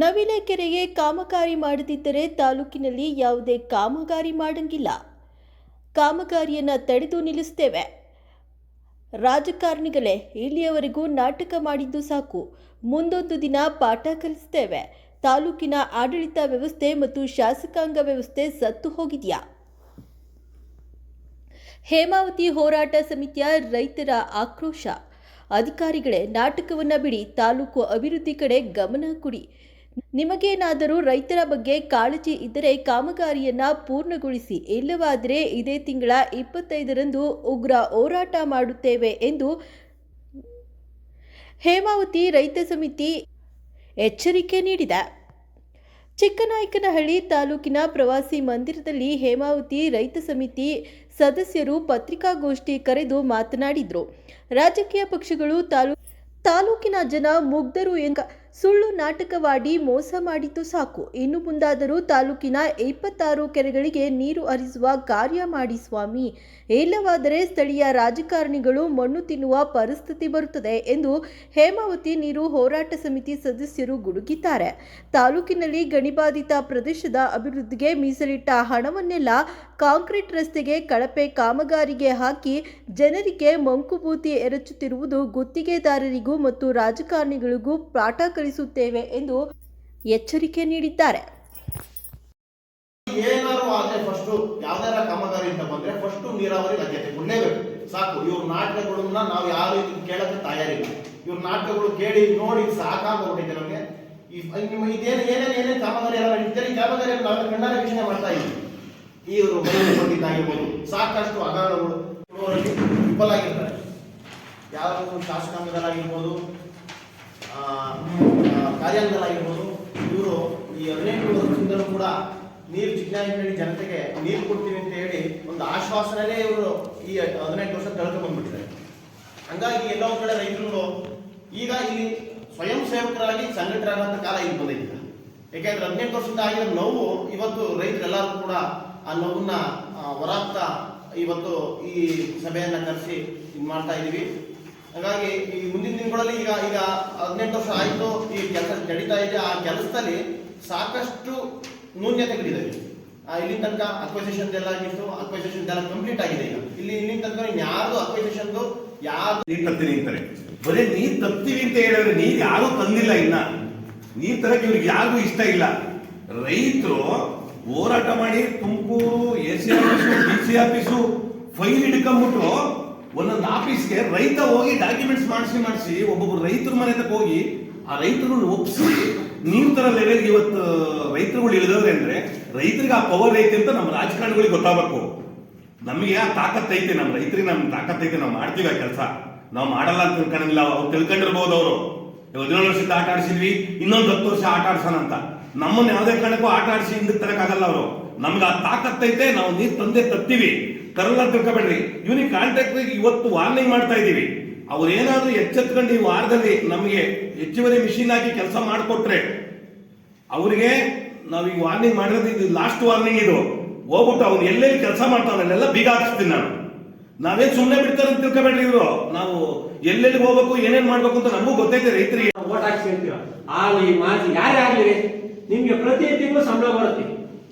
ನವಿಲೆಕೆರೆಗೆ ಕಾಮಗಾರಿ ಮಾಡದಿದ್ದರೆ ತಾಲೂಕಿನಲ್ಲಿ ಯಾವುದೇ ಕಾಮಗಾರಿ ಮಾಡಂಗಿಲ್ಲ. ಕಾಮಗಾರಿಯನ್ನು ತಡೆದು ನಿಲ್ಲಿಸುತ್ತೇವೆ. ರಾಜಕಾರಣಿಗಳೇ, ಇಲ್ಲಿಯವರೆಗೂ ನಾಟಕ ಮಾಡಿದ್ದು ಸಾಕು. ಮುಂದೊಂದು ದಿನ ಪಾಠ ಕಲಿಸುತ್ತೇವೆ. ತಾಲೂಕಿನ ಆಡಳಿತ ವ್ಯವಸ್ಥೆ ಮತ್ತು ಶಾಸಕಾಂಗ ವ್ಯವಸ್ಥೆ ಸತ್ತು ಹೋಗಿದೆಯಾ? ಹೇಮಾವತಿ ಹೋರಾಟ ಸಮಿತಿಯ ರೈತರ ಆಕ್ರೋಶ. ಅಧಿಕಾರಿಗಳೇ, ನಾಟಕವನ್ನು ಬಿಡಿ, ತಾಲೂಕು ಅಭಿವೃದ್ಧಿ ಕಡೆ ಗಮನ ಕೊಡಿ. ನಿಮಗೇನಾದರೂ ರೈತರ ಬಗ್ಗೆ ಕಾಳಜಿ ಇದ್ದರೆ ಕಾಮಗಾರಿಯನ್ನು ಪೂರ್ಣಗೊಳಿಸಿ. ಇಲ್ಲವಾದರೆ ಇದೇ ತಿಂಗಳ 25ರಂದು ಉಗ್ರ ಹೋರಾಟ ಮಾಡುತ್ತೇವೆ ಎಂದು ಹೇಮಾವತಿ ರೈತ ಸಮಿತಿ ಎಚ್ಚರಿಕೆ ನೀಡಿದೆ. ಚಿಕ್ಕನಾಯಕನಹಳ್ಳಿ ತಾಲೂಕಿನ ಪ್ರವಾಸಿ ಮಂದಿರದಲ್ಲಿ ಹೇಮಾವತಿ ರೈತ ಸಮಿತಿ ಸದಸ್ಯರು ಪತ್ರಿಕಾಗೋಷ್ಠಿ ಕರೆದು ಮಾತನಾಡಿದರು. ರಾಜಕೀಯ ಪಕ್ಷಗಳು ತಾಲೂಕಿನ ಜನ ಮುಗ್ಧರು ಎಂಬ ಸುಳ್ಳು ನಾಟಕವಾಡಿ ಮೋಸ ಮಾಡಿದ್ದು ಸಾಕು. ಇನ್ನು ಮುಂದಾದರೂ ತಾಲೂಕಿನ 26 ಕೆರೆಗಳಿಗೆ ನೀರು ಹರಿಸುವ ಕಾರ್ಯ ಮಾಡಿ ಸ್ವಾಮಿ. ಇಲ್ಲವಾದರೆ ಸ್ಥಳೀಯ ರಾಜಕಾರಣಿಗಳು ಮಣ್ಣು ತಿನ್ನುವ ಪರಿಸ್ಥಿತಿ ಬರುತ್ತದೆ ಎಂದು ಹೇಮಾವತಿ ನೀರು ಹೋರಾಟ ಸಮಿತಿ ಸದಸ್ಯರು ಗುಡುಗಿದ್ದಾರೆ. ತಾಲೂಕಿನಲ್ಲಿ ಗಣಿಬಾಧಿತ ಪ್ರದೇಶದ ಅಭಿವೃದ್ಧಿಗೆ ಮೀಸಲಿಟ್ಟ ಹಣವನ್ನೆಲ್ಲ ಕಾಂಕ್ರೀಟ್ ರಸ್ತೆಗೆ, ಕಳಪೆ ಕಾಮಗಾರಿಗೆ ಹಾಕಿ ಜನರಿಗೆ ಮಂಕುಬೂತಿ ಎರಚುತ್ತಿರುವುದು ಗುತ್ತಿಗೆದಾರರಿಗೂ ಮತ್ತು ರಾಜಕಾರಣಿಗಳಿಗೂ ಪಾಠ ಕಲಿಸುತ್ತೇವೆ ಎಂದು ಎಚ್ಚರಿಕೆ ನೀಡಿದ್ದಾರೆ. ಏನಾರು ಆದ್ರೆ ಫಸ್ಟ್ ಯಾವ್ದಾರ ಕಾಮಗಾರಿ ಅಂತ ಬಂದ್ರೆ ಫಸ್ಟ್ ನೀರಾವರಿ ಲಭ್ಯತೆ ಕೊಡಲೇಬೇಕು. ಸಾಕು. ಇವ್ರ ನಾಟಕಗಳನ್ನ ನಾವು ಯಾರು ಕೇಳಕ್ಕೆ ತಯಾರಿಲ್ಲ. ಇವ್ರ ನಾಟಕಗಳು ಕೇಳಿ ನೋಡಿ ಸಾಕಾಗೋಗ್ಬಿಟ್ಟಿದೆ ನಮಗೆ. ನಿಮ್ಮ ಏನೇನು ಕಾಮಗಾರಿ ಎಲ್ಲ ನಡೀತಾರೆ, ಈ ಕಾಮಗಾರಿ ನಾವು ಕಣ್ಣಾರೆ ವೀಕ್ಷಣೆ ಮಾಡ್ತಾ ಇದ್ದೀವಿ. ಇವರು ಬಂದಿದ್ದಾಗಿರ್ಬೋದು, ಸಾಕಷ್ಟು ಹಗರಣಗಳು ವಿಫಲ ಆಗಿರ್ತಾರೆ. ಯಾವ ಶಾಸಕಾಂಗಗಳಾಗಿರ್ಬೋದು, ಕಾರ್ಯಾಂಗಗಳಾಗಿರ್ಬೋದು, ಇವರು ಈ 18 ವರ್ಷದಿಂದಲೂ ಕೂಡ ನೀರು ಚಿಕ್ಕನಾಯಕನಹಳ್ಳಿ ಜನತೆಗೆ ನೀರು ಕೊಡ್ತೀವಿ ಅಂತ ಹೇಳಿ ಒಂದು ಆಶ್ವಾಸನೆ ಇವರು ಈ 18 ವರ್ಷ ಕಳೆದು ಬಂದ್ಬಿಟ್ಟಿದ್ದಾರೆ. ಹಂಗಾಗಿ ಎಲ್ಲ ಒಂದ್ ಕಡೆ ರೈತರು ಈಗ ಇಲ್ಲಿ ಸ್ವಯಂ ಸೇವಕರಾಗಿ ಸಂಘಟರಾದಂತ ಕಾಲ ಇಲ್ಲಿ ಬಂದಿಲ್ಲ. ಯಾಕೆಂದ್ರೆ 18 ವರ್ಷದಿಂದ ಆಗಿರೋ ನೋವು ಇವತ್ತು ರೈತರೆಲ್ಲರೂ ಕೂಡ ಆ ನೋವನ್ನ ಹೊರಾಗ್ತಾ ಇವತ್ತು ಈ ಸಭೆಯನ್ನ ಕರೆಸಿ ಇದು ಮಾಡ್ತಾ ಇದೀವಿ. ಹಾಗಾಗಿ ಈ ಮುಂದಿನ ದಿನಗಳಲ್ಲಿ ಈಗ 18 ವರ್ಷ ಆಯ್ತು, ಈ ಕೆಲಸ ನಡೀತಾ ಇದೆ. ಆ ಕೆಲಸದಲ್ಲಿ ಸಾಕಷ್ಟು ನ್ಯೂನ್ಯತೆಗಳಿದ್ದಾವೆ. ಇಲ್ಲಿ ತನಕ ಅಕ್ವೈಸೇಷನ್ ಎಲ್ಲ ಆಗಿತ್ತು, ಅಕ್ವೈಸೇಷನ್ ಎಲ್ಲ ಕಂಪ್ಲೀಟ್ ಆಗಿದೆ. ಈಗ ಇಲ್ಲಿ ತನಕ ಯಾರು ಅಕ್ವೈಸೇಷನ್ ಯಾರು ನೀರು ತರ್ತೀನಿ ಅಂತಾರೆ. ಬರೀ ನೀರು ತರ್ತೀವಿ ಅಂತ ಹೇಳಿದ್ರೆ ನೀರು ಯಾರು ತಂದಿಲ್ಲ. ಇನ್ನ ನೀರು ತರಕ್ಕೆ ಇವ್ರಿಗೆ ಯಾರಿಗೂ ಇಷ್ಟ ಇಲ್ಲ. ರೈತರು ಹೋರಾಟ ಮಾಡಿ Tumakuru AC office, DC office file ಹಿಡ್ಕೊಂಡ್ಬಿಟ್ಟು ಒಂದೊಂದು ಆಫೀಸ್ಗೆ ರೈತ ಹೋಗಿ ಡಾಕ್ಯುಮೆಂಟ್ಸ್ ಮಾಡಿಸಿ ಒಬ್ಬೊಬ್ಬರು ರೈತರ ಮನೆ ತಕ್ಕ ಹೋಗಿ ಆ ರೈತರನ್ನು ಒಪ್ಪಿಸಿ ನೀರು ತರ ಲೆವೆಲ್ಗೆ ಇವತ್ತು ರೈತರುಗಳು ಇಳಿದವ್ರೆ ಅಂದ್ರೆ ರೈತರಿಗೆ ಆ ಪವರ್ ಐತೆ ಅಂತ ನಮ್ಮ ರಾಜಕಾರಣಿಗಳಿಗೆ ಗೊತ್ತಾಗಬೇಕು. ನಮಗೆ ಆ ತಾಕತ್ತೈತೆ, ನಮ್ಮ ರೈತರಿಗೆ ನಮ್ಮ ತಾಕತ್ತೈತೆ, ನಾವು ಮಾಡ್ತೀವಿ ಆ ಕೆಲಸ. ನಾವು ಮಾಡಲ್ಲ ಅಂತ ತಿಳ್ಕೊಂಡಿಲ್ಲ. ಅವ್ರು ತಿಳ್ಕೊಂಡಿರ್ಬೋದು. ಅವರು 17 ವರ್ಷದ ಆಟ ಆಡಿಸಿದ್ವಿ, ಇನ್ನೊಂದು 10 ವರ್ಷ ಆಟ ಆಡ್ಸೋಣ ಅಂತ. ನಮ್ಮನ್ನ ಯಾವುದೇ ಕಾರಣಕ್ಕೂ ಆಟ ಆಡಿಸಿ ಹಿಂದಕ್ಕೆ ತರಕಾಗಲ್ಲ. ಅವರು ನಮ್ಗೆ ಆ ತಾಕತ್ತೈತೆ. ನಾವು ನೀರು ತಂದೆ ತರ್ತೀವಿ, ತರಲ್ಲ ತಿಳ್ಕೊಬೇಡ್ರಿ. ಇವನಿಗೆ ಕಾಂಟ್ರಾಕ್ಟ್ ಇವತ್ತು ವಾರ್ನಿಂಗ್ ಮಾಡ್ತಾ ಇದೀವಿ. ಅವ್ರೇನಾದ್ರೂ ಎಚ್ಚೆತ್ಕೊಂಡು ಈ ವಾರದಲ್ಲಿ ನಮಗೆ ಹೆಚ್ಚುವರಿ ಮಿಷಿನ್ ಹಾಕಿ ಕೆಲಸ ಮಾಡಿಕೊಟ್ರೆ ಅವ್ರಿಗೆ ನಾವೀಗ ವಾರ್ನಿಂಗ್ ಮಾಡಿರೋದು ಇದು ಲಾಸ್ಟ್ ವಾರ್ನಿಂಗ್. ಇದು ಹೋಗ್ಬಿಟ್ಟು ಅವ್ನು ಎಲ್ಲೆಲ್ಲಿ ಕೆಲಸ ಮಾಡ್ತಾವನ್ನೆಲ್ಲ ಬೀಗ ಹಾಕಿಸ್ತೀನಿ ನಾನು. ನಾವೇನ್ ಸುಮ್ಮನೆ ಬಿಡ್ತಾರೆ ಅಂತ ತಿಳ್ಕೊಬೇಡ್ರಿ. ಇವರು ನಾವು ಎಲ್ಲೆಲ್ಲಿ ಹೋಗ್ಬೇಕು, ಏನೇನ್ ಮಾಡ್ಬೇಕು ಅಂತ ನಮಗೂ ಗೊತ್ತೈತೆ. ರೈತರಿಗೆ ಓಟ್ ಹಾಕ್ಸಿ ಅಂತೀರ, ಆಲಿ ಮಾಜಿ ಯಾರೇ ಆಗ್ಲಿ ನಿಮ್ಗೆ ಪ್ರತಿ ತಿಂಗಳು ಸಂಬಳ ಬರುತ್ತೆ.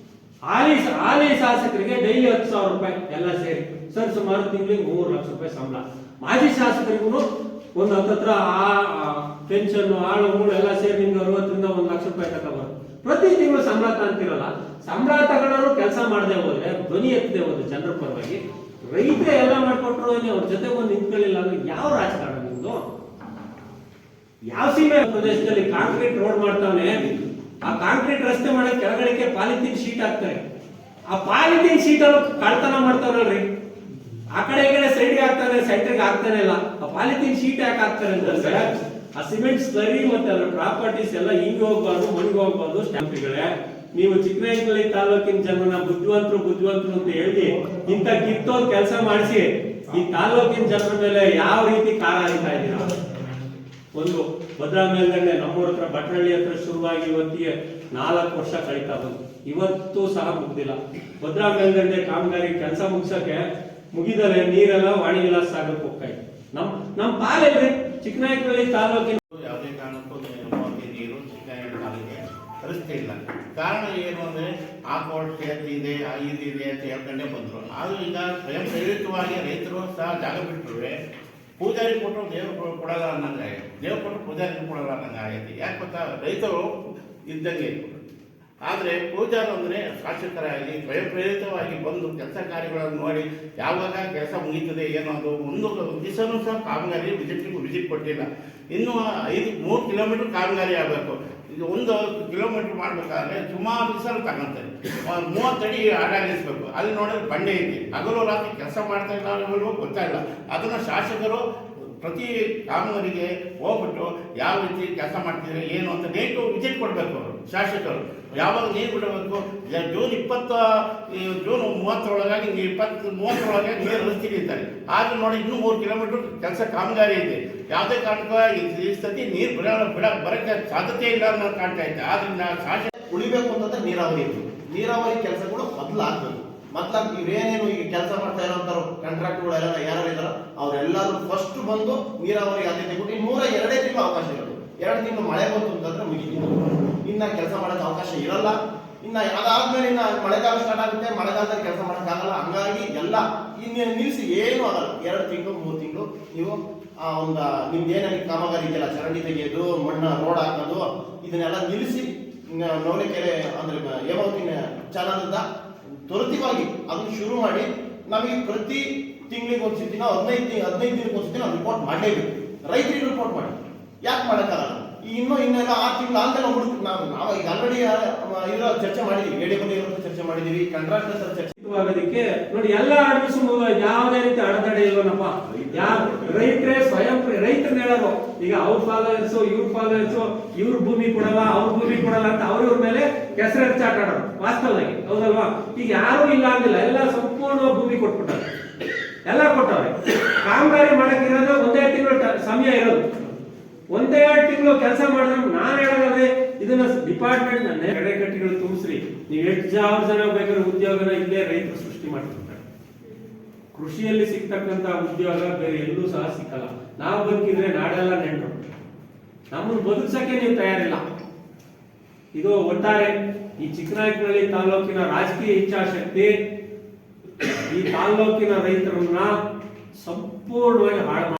ಹಾಲಿ ಶಾಸಕರಿಗೆ ಡೈಲಿ 10,000 ರೂಪಾಯಿ ಎಲ್ಲ ಸೇರಿ ಸರ್ ಸುಮಾರು ತಿಂಗಳಿಗೆ 3 ಲಕ್ಷ ರೂಪಾಯಿ ಸಂಬಳ. ಮಾಜಿ ಶಾಸಕರಿಗೂ ಒಂದು ಹತ್ತತ್ರ ಪೆನ್ಷನ್ ಆಳು ಮೂಳು ಎಲ್ಲ ಸೇರಿ ನಿಮ್ಗೆ 60ರಿಂದ 1 ಲಕ್ಷ ರೂಪಾಯಿ ತಕ ಬರುತ್ತೆ. ಪ್ರತಿ ತಿಂಗಳು ಸಂಬಳ ತಗೊಂತಿರಲ್ಲ. ಸಂಬಳ ತಗೊಂಡ್ರು ಕೆಲಸ ಮಾಡದೆ ಹೋದ್ರೆ, ಧ್ವನಿ ಎತ್ತದೆ ಹೋದ್ರೆ ಜನರ ಪರವಾಗಿ ರೈತರೇ ಎಲ್ಲ ಮಾಡ್ಕೊಟ್ರು ಅವ್ರ ಜೊತೆ ಒಂದು ನಿಂತ್ಕೊಳ್ಳಿಲ್ಲ ಅಂದ್ರೆ ಯಾವ ರಾಜಕಾರಣ ನಿಮ್ದು? ಯಾವ ಸೀಮೆ ಪ್ರದೇಶದಲ್ಲಿ ಕಾಂಕ್ರೀಟ್ ರೋಡ್ ಮಾಡ್ತಾವನೆ, ಆ ಕಾಂಕ್ರೀಟ್ ರಸ್ತೆ ಮಾಡಕ್ ಕೆಳಗಡೆಗೆ ಪಾಲಿಥೀನ್ ಶೀಟ್ ಹಾಕ್ತಾರೆ. ಆ ಪಾಲಿಥೀನ್ ಶೀಟ್ ಅಲ್ಲಿ ಕಳ್ತನ ಮಾಡ್ತಾವ್ರಲ್ರಿ. ಆ ಕಡೆ ಈ ಕಡೆ ಸೈಡ್ಗೆ ಹಾಕ್ತಾರೆ, ಸೆಂಟ್ರಿಗೆ ಹಾಕ್ತಾನೆ ಇಲ್ಲ. ಆ ಪಾಲಿಥೀನ್ ಶೀಟ್ ಯಾಕೆ ಹಾಕ್ತಾರೆ ಅಂತಂದ್ರೆ ಆ ಸಿಮೆಂಟ್ ಸ್ಲರಿ ಮತ್ತೆ ಅದರ ಪ್ರಾಪರ್ಟೀಸ್ ಎಲ್ಲ ಹಿಂಗ್ ಹೋಗ್ಬಾರ್ದು, ಮಣಿಗೆ ಹೋಗ್ಬಾರ್ದು. ಸ್ಟ್ಯಾಂಪ್ಗಳೇ, ನೀವು ಚಿಕ್ಕನಾಯಕನಹಳ್ಳಿ ತಾಲೂಕಿನ ಜನನ ಬುದ್ಧಿವಂತರು ಅಂತ ಹೇಳಿ ಇಂಥ ಕಿತ್ತೋದ್ ಕೆಲಸ ಮಾಡಿಸಿ ಈ ತಾಲೂಕಿನ ಜನರ ಮೇಲೆ ಯಾವ ರೀತಿ ಕಾರ ಹರಿತಾ ಇದ್ದೀರಾ? ಒಂದು ಭದ್ರಾ ಮೇಲ್ದಂಡೆ ನಮ್ಮೂರ ಹತ್ರ ಭಟ್ರಳ್ಳಿ ಹತ್ರ ಶುರುವಾಗಿ ಇವತ್ತಿಗೆ 4 ವರ್ಷ ಕಳೀತಾ ಬಂತು. ಇವತ್ತು ಸಹ ಮುಗ್ದಿಲ್ಲ. ಭದ್ರಾ ಮೇಲ್ದಂಡೆ ಕಾಮಗಾರಿ ಕೆಲಸ ಮುಗಿಸಕ್ಕೆ ಮುಗಿದರೆ ನೀರೆಲ್ಲ ವಾಣಿ ವಿಲಾಸ ಆಗಕ್ಕೆ ಹೋಗ್ತಾ ಇದೆ. ನಮ್ಮ ಪಾಲೆಲ್ರಿ ಚಿಕ್ಕನಾಯಕನಹಳ್ಳಿ ತಾಲೂಕಿನ ಯಾವುದೇ ಕಾರಣಕ್ಕೂ ನೀರು ಚಿಕ್ಕನಾಯಕನಹಳ್ಳಿ ತಾಲೂಕಿಗೆ ಪರಿಸ್ಥಿತಿ ಇಲ್ಲ. ಕಾರಣ ಏನು ಅಂದರೆ ಆ ಕೋರ್ಟ್ ಕೇಸ್ ಇದೆ, ಇದಿದೆ ಅಂತ ಹೇಳ್ಕೊಂಡೇ ಬಂದರು. ಆದರೂ ಈಗ ಸ್ವಯಂ ಪ್ರೇರಿತವಾಗಿ ರೈತರು ಸಹ ಜಾಗ ಬಿಟ್ಟರು. ಪೂಜಾರಿ ಕೊಟ್ಟರು ದೇವರು ಕೊಡಲ್ಲ ಅನ್ನಂಗೆ ಆಗಿದೆ, ದೇವ್ರು ಕೊಟ್ಟರು ಪೂಜಾರಿ ಕೊಡಲ್ಲ ಅನ್ನಂಗೆ ಆಗೈತಿ. ಯಾಕೆ ಗೊತ್ತಾ, ರೈತರು ಇದ್ದಂಗೆ. ಆದರೆ ಪೂಜಾರು ಅಂದರೆ ಶಾಸಕರಾಗಿ ಸ್ವಯಂ ಪ್ರೇರಿತವಾಗಿ ಬಂದು ಕೆಲಸ ಕಾರ್ಯಗಳನ್ನು ನೋಡಿ ಯಾವಾಗ ಕೆಲಸ ಮುಗೀತದೆ ಏನೋ ಅದು ಒಂದು ದಿವಸನೂ ಸಹ ಕಾಮಗಾರಿ ವಿಸಿಟ್ ಕೊಟ್ಟಿಲ್ಲ. ಇನ್ನೂ 3 ಕಿಲೋಮೀಟರ್ ಕಾಮಗಾರಿ ಆಗಬೇಕು. ಇದು 1 ಕಿಲೋಮೀಟರ್ ಮಾಡಬೇಕಾದ್ರೆ ಸುಮಾರು ದಿವಸ ತಗೊಂತಾರೆ. 30 ಅಡಿ ಅಡಾಗಿಸ್ಬೇಕು. ಅಲ್ಲಿ ನೋಡಿದ್ರೆ ಬಂಡೆ ಇದೆ, ಹಗಲು ರಾತ್ರಿ ಕೆಲಸ ಮಾಡ್ತಾ ಇದ್ದಾರೋ ಗೊತ್ತಾಗಿಲ್ಲ. ಅದನ್ನು ಶಾಸಕರು ಪ್ರತಿ ಕಾಮಗಾರಿಗೆ ಹೋಗ್ಬಿಟ್ಟು ಯಾವ ರೀತಿ ಕೆಲಸ ಮಾಡ್ತಿದ್ರೆ ಏನು ಅಂತ ನೇಟು ವಿಸಿಟ್ ಕೊಡಬೇಕು. ಶಾಸಕರು ಯಾವಾಗ ನೀರು ಬಿಡಬೇಕು, ಜೂನ್ 30 ನೀರು ಹರಿಸ್ತೀನಿ ಅಂತಾರೆ. ಆದ್ರೆ ನೋಡಿ ಇನ್ನೂ 3 ಕಿಲೋಮೀಟರ್ ಕೆಲಸ ಕಾಮಗಾರಿ ಇದೆ. ಯಾವುದೇ ಕಾರಣಕ್ಕೂ ಈ ಸತಿ ನೀರು ಬರೋಕ್ಕೆ ಸಾಧ್ಯತೆ ಇಲ್ಲ ಅನ್ನೋದು ಕಾಣ್ತಾ ಇದೆ. ಆದ್ರಿಂದ ಶಾಸಕ ಉಳಿಬೇಕು ಅಂತಂದ್ರೆ ನೀರಾವರಿ ಕೆಲಸಗಳು ಮೊದಲಾಗಬೇಕು. ಇವೇನೇನು ಈಗ ಕೆಲಸ ಮಾಡ್ತಾ ಇರೋಂಥವ್ರು ಕಾಂಟ್ರಾಕ್ಟ್ಗಳೆಲ್ಲ ಯಾರು ಇದಾರೋ ಅವರೆಲ್ಲರೂ ಫಸ್ಟ್ ಬಂದು ನೀರಾವರಿ ಆದ್ಯತೆ ಕೊಟ್ಟು 102 ತಿಂಗಳು ಅವಕಾಶ ಇರೋದು. 2 ತಿಂಗಳು ಮಳೆ ಬಂತು ಅಂತಂದ್ರೆ ಮುಗಿದಿತ್ತು, ಇನ್ನ ಕೆಲಸ ಮಾಡೋಕೆ ಅವಕಾಶ ಇರಲ್ಲ. ಇನ್ನ ಅದಾದ್ಮೇಲೆ ಇನ್ನ ಮಳೆಗಾಲ ಸ್ಟಾರ್ಟ್ ಆಗುತ್ತೆ, ಮಳೆಗಾಲದಲ್ಲಿ ಕೆಲಸ ಮಾಡೋಕ್ಕಾಗಲ್ಲ. ಹಂಗಾಗಿ ಎಲ್ಲ ಇನ್ನು ನಿಲ್ಲಿಸಿ ಏನೂ ಆಗಲ್ಲ. 2 ತಿಂಗಳು 3 ತಿಂಗಳು ನೀವು ನಿಮ್ದೇನಾಗಿ ಕಾಮಗಾರಿ ಇದೆಯಲ್ಲ, ಚರಂಡಿ ತೆಗೆಯೋದು, ಮಣ್ಣು ರೋಡ್ ಹಾಕೋದು, ಇದನ್ನೆಲ್ಲ ನಿಲ್ಲಿಸಿ ನವಲೆಕೆರೆ ಅಂದ್ರೆ ಹೇಮಾವತಿ ಚಾನಲ್ನಿಂದ ತ್ವರಿತವಾಗಿ ಅದನ್ನು ಶುರು ಮಾಡಿ ನಮಗೆ ಪ್ರತಿ ತಿಂಗಳಿಗೆ ಒಂದ್ಸತಿನೋ 15 ದಿನಕ್ಕೆ ಒಂದ್ಸತಿನೋ ರಿಪೋರ್ಟ್ ಮಾಡಲೇಬೇಕು. ರೈತರಿಗೆ ರಿಪೋರ್ಟ್ ಮಾಡಿ. ಯಾಕೆ ಮಾಡೋಕ್ಕಾಗಲ್ಲ? ಇನ್ನೆಲ್ಲ 6 ತಿಂಗಳು ಆದ್ಮೇಲೆ ನಾವು ಈಗ ಆಲ್ರೆಡಿ ಇರೋ ಚರ್ಚೆ ಮಾಡಿದೀವಿ, ಎಡೆಬದಿ ಚರ್ಚೆ ಮಾಡಿದೀವಿ, ಕಾಂಟ್ರಾಕ್ಟರ್ ಚರ್ಚೆ ಆಗೋದಕ್ಕೆ ನೋಡಿ ಎಲ್ಲ ಅಡ್ಮಿಸ್ ಯಾವುದೇ ರೀತಿ ಅಡೆತಡೆ ಇಲ್ವನಪ್ಪ. ರೈತರೇ ಸ್ವಯಂ ರೈತರನ್ನ ಹೇಳೋರು ಈಗ ಅವ್ರ ಫಾಲೋವರ್ಸು ಇವ್ರ ಭೂಮಿ ಕೊಡಲ್ಲ, ಅವ್ರ ಭೂಮಿ ಕೊಡಲ್ಲ ಅಂತ ಅವ್ರ ಮೇಲೆ ಕೆಸರು ಚಾಟ ಆಡೋರು. ವಾಸ್ತವವಾಗಿ ಹೌದಲ್ವಾ? ಈಗ ಯಾರು ಇಲ್ಲ ಅಂದಿಲ್ಲ, ಎಲ್ಲ ಸಂಪೂರ್ಣ ಭೂಮಿ ಕೊಟ್ಬಿಟ್ಟಾರೆ, ಎಲ್ಲ ಕೊಟ್ಟವ್ರೆ. ಕಾಮಗಾರಿ ಮಾಡಕ್ಕಿರೋದು 1 ತಿಂಗಳು ಸಮಯ ಇರೋದು. 1 ತಿಂಗಳು ಕೆಲಸ ಮಾಡಿದ್ರೆ ನಾನು ಹೇಳೋದಾದ್ರೆ ಇದನ್ನ ಡಿಪಾರ್ಟ್ಮೆಂಟ್ ಕಟ್ಟಿಗಳು ತುಂಬಿಸ್ರಿ. ನೀವು 8,000 ಜನ ಬೇಕಾದ್ರೆ ಉದ್ಯೋಗನ ಇಲ್ಲೇ ರೈತರು ಸೃಷ್ಟಿ ಮಾಡ್ತಿರ್ತಾರೆ. ಕೃಷಿಯಲ್ಲಿ ಸಿಗ್ತಕ್ಕಂತ ಉದ್ಯೋಗ ಬೇರೆ ಎಲ್ಲೂ ಸಹ ಸಿಕ್ಕಲ್ಲ. ನಾವು ಬದುಕಿದ್ರೆ ನಾಡೆಲ್ಲ ನೆಂಟರು, ನಮ್ಮನ್ನು ಬದುಕ್ಸಕ್ಕೆ ನೀವು ತಯಾರಿಲ್ಲ. ಇದು ಒಟ್ಟಾರೆ ಈ ಚಿಕ್ಕನಾಯಕನಹಳ್ಳಿ ತಾಲೂಕಿನ ರಾಜಕೀಯ ಇಚ್ಛಾಶಕ್ತಿ ಈ ತಾಲೂಕಿನ ರೈತರನ್ನ ಸಂಪೂರ್ಣವಾಗಿ ಹಾಳು